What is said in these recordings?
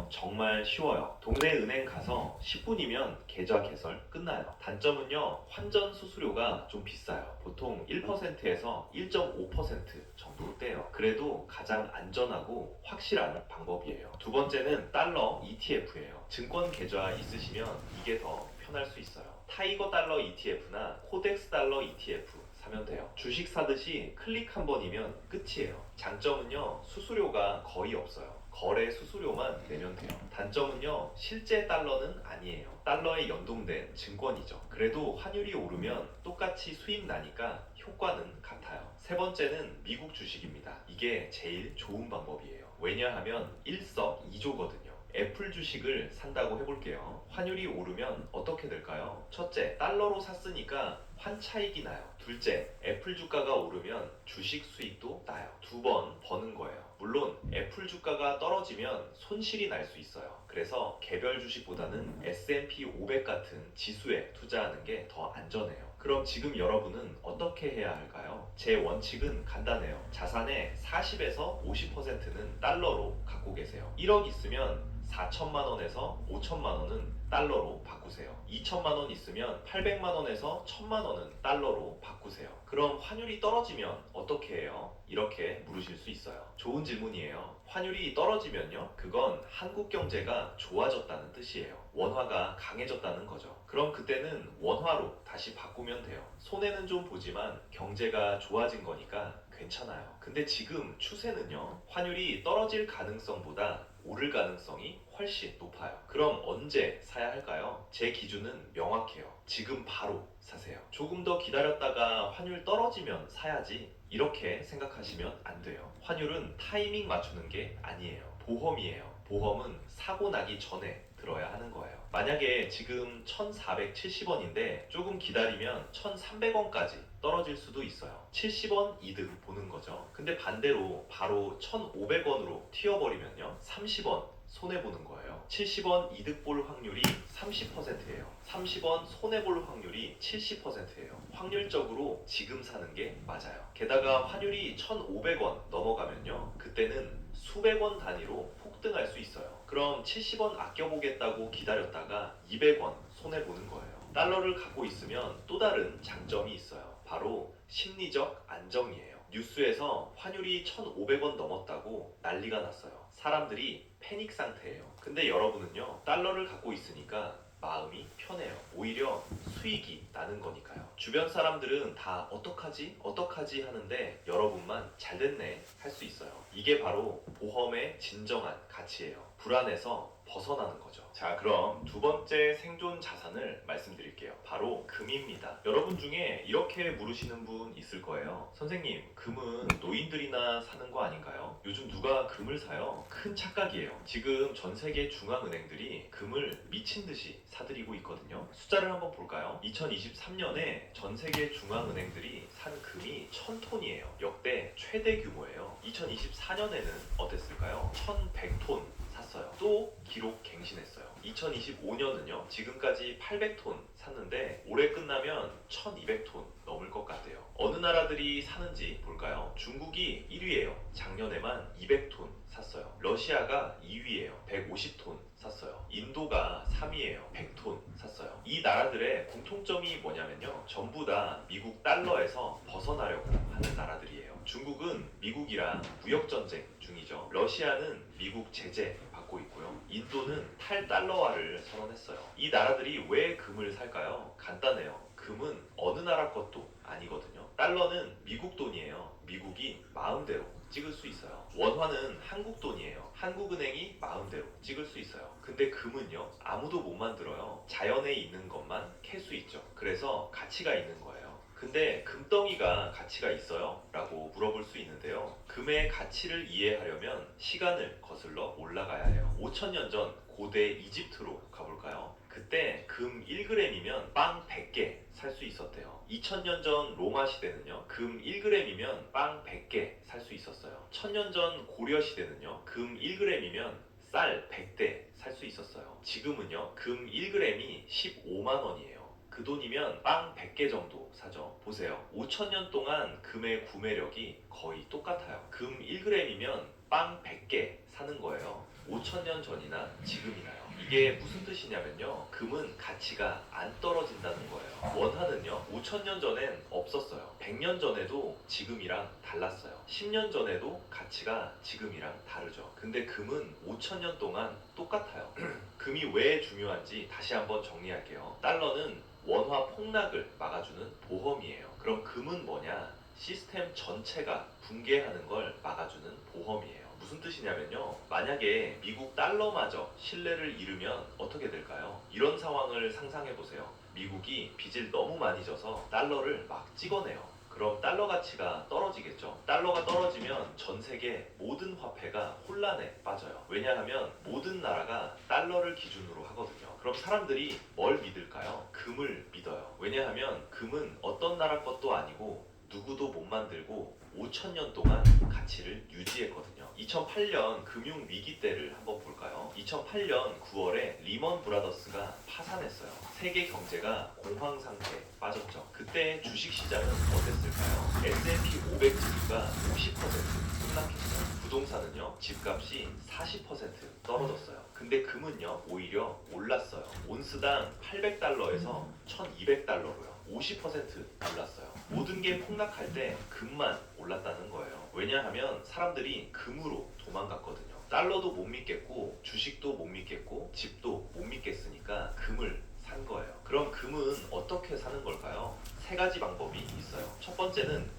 있는데요. 정말 쉬워요. 동네 은행 가서 10분이면 계좌 개설 끝나요. 단점은요, 환전 수수료가 좀 비싸요. 보통 1%에서 1.5% 정도 떼요. 그래도 가장 안전하고 확실한 방법이에요. 두 번째는 달러 ETF예요. 증권 계좌 있으시면 이게 더 편할 수 있어요. 타이거 달러 ETF나 코덱스 달러 ETF 사면 돼요. 주식 사듯이 클릭 한 번이면 끝이에요. 장점은요, 수수료가 거의 없어요. 거래 수수료만 내면 돼요. 단점은요, 실제 달러는 아니에요. 달러에 연동된 증권이죠. 그래도 환율이 오르면 똑같이 수익 나니까 효과는 같아요. 세 번째는 미국 주식입니다. 이게 제일 좋은 방법이에요. 왜냐하면 일석이조거든요. 애플 주식을 산다고 해볼게요. 환율이 오르면 어떻게 될까요? 첫째, 달러로 샀으니까 환차익이 나요. 둘째, 애플 주가가 오르면 주식 수익도 나요. 두 번 버는 거예요. 물론 애플 주가가 떨어지면 손실이 날 수 있어요. 그래서 개별 주식보다는 S&P 500 같은 지수에 투자하는 게 더 안전해요. 그럼 지금 여러분은 어떻게 해야 할까요? 제 원칙은 간단해요. 자산의 40에서 50%는 달러로 갖고 계세요. 1억 있으면 4천만 원에서 5천만 원은 달러로 바꾸세요. 2천만 원 있으면 800만 원에서 1000만 원은 달러로 바꾸세요. 그럼 환율이 떨어지면 어떻게 해요? 이렇게 물으실 수 있어요. 좋은 질문이에요. 환율이 떨어지면요, 그건 한국 경제가 좋아졌다는 뜻이에요. 원화가 강해졌다는 거죠. 그럼 그때는 원화로 다시 바꾸면 돼요. 손해는 좀 보지만 경제가 좋아진 거니까 괜찮아요. 근데 지금 추세는요, 환율이 떨어질 가능성보다 오를 가능성이 훨씬 높아요. 그럼 언제 사야 할까요? 제 기준은 명확해요. 지금 바로 사세요. 조금 더 기다렸다가 환율 떨어지면 사야지, 이렇게 생각하시면 안 돼요. 환율은 타이밍 맞추는 게 아니에요. 보험이에요. 보험은 사고 나기 전에 들어야 하는 거예요. 만약에 지금 1470원인데 조금 기다리면 1300원까지 떨어질 수도 있어요. 70원 이득 보는 거죠. 근데 반대로 바로 1500원으로 튀어버리면요, 30원 손해보는 거예요. 70원 이득 볼 확률이 30%예요. 30원 손해볼 확률이 70%예요. 확률적으로 지금 사는 게 맞아요. 게다가 환율이 1,500원 넘어가면요, 그때는 수백 원 단위로 폭등할 수 있어요. 그럼 70원 아껴보겠다고 기다렸다가 200원 손해보는 거예요. 달러를 갖고 있으면 또 다른 장점이 있어요. 바로 심리적 안정이에요. 뉴스에서 환율이 1,500원 넘었다고 난리가 났어요. 사람들이 패닉 상태예요. 근데 여러분은요, 달러를 갖고 있으니까 마음이 편해요. 오히려 수익이 나는 거니까요. 주변 사람들은 다 어떡하지? 어떡하지? 하는데 여러분만 잘 됐네 할 수 있어요. 이게 바로 보험의 진정한 가치예요. 불안해서 벗어나는 거죠. 자, 그럼 두 번째 생존 자산을 말씀드릴게요. 바로 금입니다. 여러분 중에 이렇게 물으시는 분 있을 거예요. 선생님, 금은 노인들이나 사는 거 아닌가요? 요즘 누가 금을 사요? 큰 착각이에요. 지금 전 세계 중앙은행들이 금을 미친 듯이 사들이고 있거든요. 숫자를 한번 볼까요? 2023년에 전 세계 중앙은행들이 산 금이 1000톤이에요. 역대 최대 규모예요. 2024년에는 어땠을까요? 1100톤 샀어요. 또 기록 갱신했어요. 2025년은요, 지금까지 800톤 샀는데 올해 끝나면 1200톤 넘을 것 같아요. 어느 나라들이 사는지 볼까요? 중국이 1위예요. 작년에만 200톤 샀어요. 러시아가 2위예요. 150톤 샀어요. 인도가 3위예요. 100톤 샀어요. 이 나라들의 공통점이 뭐냐면요, 전부 다 미국 달러에서 벗어나려고 하는 나라들이에요. 중국은 미국이랑 무역전쟁 중이죠. 러시아는 미국 제재 받고 있고요. 인도는 탈달러화를 선언했어요. 이 나라들이 왜 금을 살까요? 간단해요. 금은 어느 나라 것도 아니거든요. 달러는 미국 돈이에요. 미국이 마음대로 찍을 수 있어요. 원화는 한국 돈이에요. 한국은행이 마음대로 찍을 수 있어요. 근데 금은요, 아무도 못 만들어요. 자연에 있는 것만 캘 수 있죠. 그래서 가치가 있는 거예요. 근데 금덩이가 가치가 있어요? 라고 물어볼 수 있는데요. 금의 가치를 이해하려면 시간을 거슬러 올라가야 해요. 5000년 전 고대 이집트로 가볼까요? 그때 금 1g이면 빵 100개 살 수 있었대요. 2000년 전 로마 시대는요, 금 1g이면 빵 100개 살 수 있었어요. 1000년 전 고려 시대는요, 금 1g이면 쌀 100대 살 수 있었어요. 지금은요, 금 1g이 15만 원이에요. 그 돈이면 빵 100개 정도 사죠. 보세요. 5천년 동안 금의 구매력이 거의 똑같아요. 금 1g이면 빵 100개 사는 거예요. 5,000년 전이나 지금이나요. 이게 무슨 뜻이냐면요. 금은 가치가 안 떨어진다는 거예요. 원화는요. 5,000년 전엔 없었어요. 100년 전에도 지금이랑 달랐어요. 10년 전에도 가치가 지금이랑 다르죠. 근데 금은 5,000년 동안 똑같아요. 금이 왜 중요한지 다시 한번 정리할게요. 달러는 원화 폭락을 막아주는 보험이에요. 그럼 금은 뭐냐? 시스템 전체가 붕괴하는 걸 막아주는 보험이에요. 무슨 뜻이냐면요. 만약에 미국 달러마저 신뢰를 잃으면 어떻게 될까요? 이런 상황을 상상해 보세요. 미국이 빚을 너무 많이 져서 달러를 막 찍어내요. 그럼 달러 가치가 떨어지겠죠. 달러가 떨어지면 전 세계 모든 화폐가 혼란에 빠져요. 왜냐하면 모든 나라가 달러를 기준으로 하거든요. 그럼 사람들이 뭘 믿을까요? 금을 믿어요. 왜냐하면 금은 어떤 나라 것도 아니고 누구도 못 만들고 5,000년 동안 가치를 유지했거든요. 2008년 금융위기 때를 한번 볼까요? 2008년 9월에 리먼 브라더스가 파산했어요. 세계 경제가 공황 상태에 빠졌죠. 그때 주식시장은 어땠을까요? S&P 500 지수가 50% 폭락했어요. 부동산은요, 집값이 40% 떨어졌어요. 근데 금은요, 오히려 올랐어요. 온스당 800달러에서 1200달러로요. 50% 올랐어요. 모든 게 폭락할 때 금만 올랐다는 거예요. 왜냐하면 사람들이 금으로 도망갔거든요. 달러도 못 믿겠고 주식도 못 믿겠고 집도 못 믿겠으니까 금을 산 거예요. 그럼 금은 어떻게 사는 걸까요? 세 가지 방법이 있어요. 첫 번째는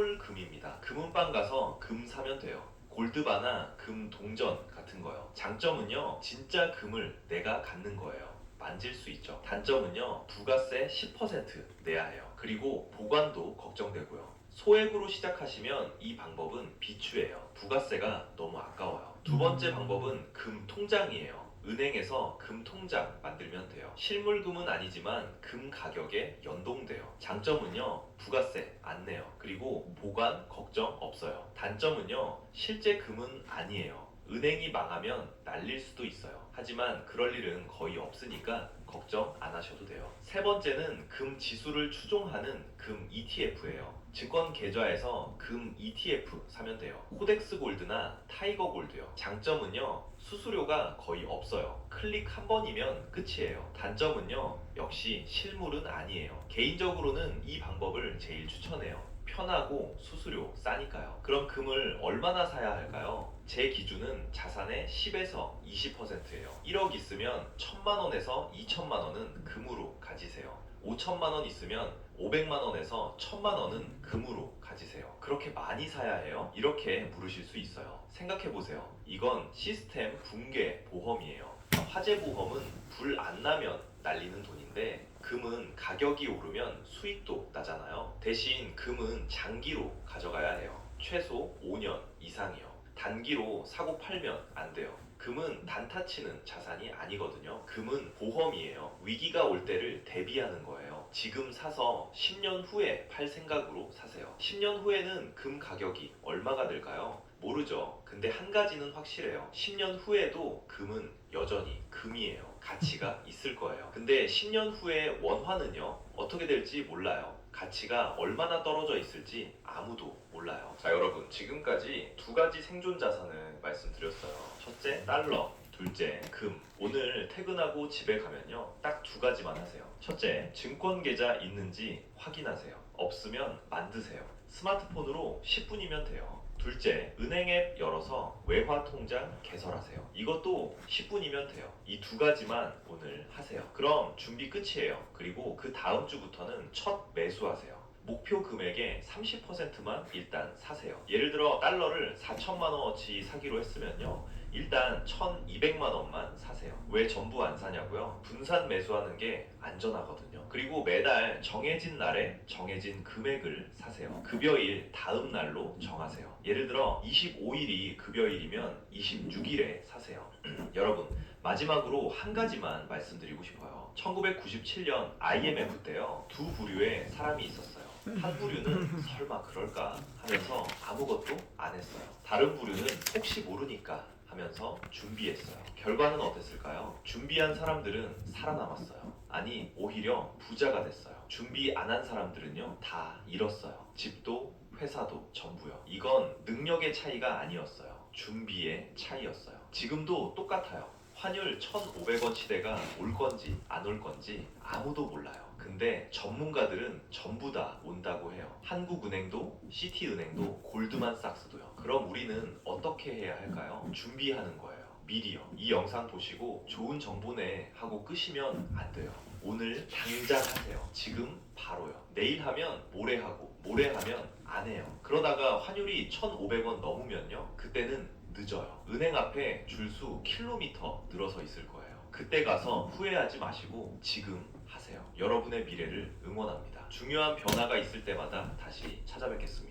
실물금입니다. 금은방 가서 금 사면 돼요. 골드바나 금 동전 같은 거요. 장점은요, 진짜 금을 내가 갖는 거예요. 만질 수 있죠. 단점은요, 부가세 10% 내야 해요. 그리고 보관도 걱정되고요. 소액으로 시작하시면 이 방법은 비추예요. 부가세가 너무 아까워요. 두 번째 방법은 금 통장이에요. 은행에서 금 통장 만들면 돼요. 실물금은 아니지만 금 가격에 연동돼요. 장점은요, 부가세 안 내요. 그리고 보관 걱정 없어요. 단점은요, 실제 금은 아니에요. 은행이 망하면 날릴 수도 있어요. 하지만 그럴 일은 거의 없으니까 걱정 안 하셔도 돼요. 세 번째는 금 지수를 추종하는 금 ETF예요. 증권 계좌에서 금 ETF 사면 돼요. 코덱스 골드나 타이거 골드요. 장점은요, 수수료가 거의 없어요. 클릭 한 번이면 끝이에요. 단점은요, 역시 실물은 아니에요. 개인적으로는 이 방법을 제일 추천해요. 편하고 수수료 싸니까요. 그럼 금을 얼마나 사야 할까요? 제 기준은 자산의 10에서 20%예요. 1억 있으면 1,000만 원에서 2,000만 원은 금으로 가지세요. 5천만 원 있으면 500만 원에서 1,000만 원은 금으로 가지세요. 그렇게 많이 사야 해요? 이렇게 물으실 수 있어요. 생각해 보세요. 이건 시스템 붕괴 보험이에요. 화재 보험은 불 안 나면 날리는 돈인데 금은 가격이 오르면 수익도 나잖아요. 대신 금은 장기로 가져가야 해요. 최소 5년 이상이요. 단기로 사고 팔면 안 돼요. 금은 단타 치는 자산이 아니거든요. 금은 보험이에요. 위기가 올 때를 대비하는 거예요. 지금 사서 10년 후에 팔 생각으로 사세요. 10년 후에는 금 가격이 얼마가 될까요? 모르죠. 근데 한 가지는 확실해요. 10년 후에도 금은 여전히 금이에요. 가치가 있을 거예요. 근데 10년 후에 원화는요, 어떻게 될지 몰라요. 가치가 얼마나 떨어져 있을지 아무도 몰라요. 자, 여러분, 지금까지 두 가지 생존 자산을 말씀드렸어요. 첫째, 달러. 둘째, 금. 오늘 퇴근하고 집에 가면요, 딱 두 가지만 하세요. 첫째, 증권 계좌 있는지 확인하세요. 없으면 만드세요. 스마트폰으로 10분이면 돼요. 둘째, 은행 앱 열어서 외화 통장 개설하세요. 이것도 10분이면 돼요. 이 두 가지만 오늘 하세요. 그럼 준비 끝이에요. 그리고 그 다음 주부터는 첫 매수하세요. 목표 금액의 30%만 일단 사세요. 예를 들어 달러를 4천만 원어치 사기로 했으면요, 일단 1,200만 원만 사세요. 왜 전부 안 사냐고요? 분산 매수하는 게 안전하거든요. 그리고 매달 정해진 날에 정해진 금액을 사세요. 급여일 다음 날로 정하세요. 예를 들어 25일이 급여일이면 26일에 사세요. 여러분, 마지막으로 한 가지만 말씀드리고 싶어요. 1997년 IMF 때요, 두 부류의 사람이 있었어요. 한 부류는 설마 그럴까 하면서 아무것도 안 했어요. 다른 부류는 혹시 모르니까 하면서 준비했어요. 결과는 어땠을까요? 준비한 사람들은 살아남았어요. 아니, 오히려 부자가 됐어요. 준비 안 한 사람들은요, 다 잃었어요. 집도 회사도 전부요. 이건 능력의 차이가 아니었어요. 준비의 차이였어요. 지금도 똑같아요. 환율 1,500원 시대가 올 건지 안 올 건지 아무도 몰라요. 근데 전문가들은 전부 다 온다고 해요. 한국은행도, 시티은행도, 골드만삭스도요. 그럼 우리는 어떻게 해야 할까요? 준비하는 거예요. 미리요. 이 영상 보시고 좋은 정보네 하고 끄시면 안 돼요. 오늘 당장 하세요. 지금 바로요. 내일 하면 모레 하고, 모레 하면 안 해요. 그러다가 환율이 1,500원 넘으면요. 그때는 늦어요. 은행 앞에 줄수 킬로미터 늘어서 있을 거예요. 그때 가서 후회하지 마시고 지금 하세요. 여러분의 미래를 응원합니다. 중요한 변화가 있을 때마다 다시 찾아뵙겠습니다.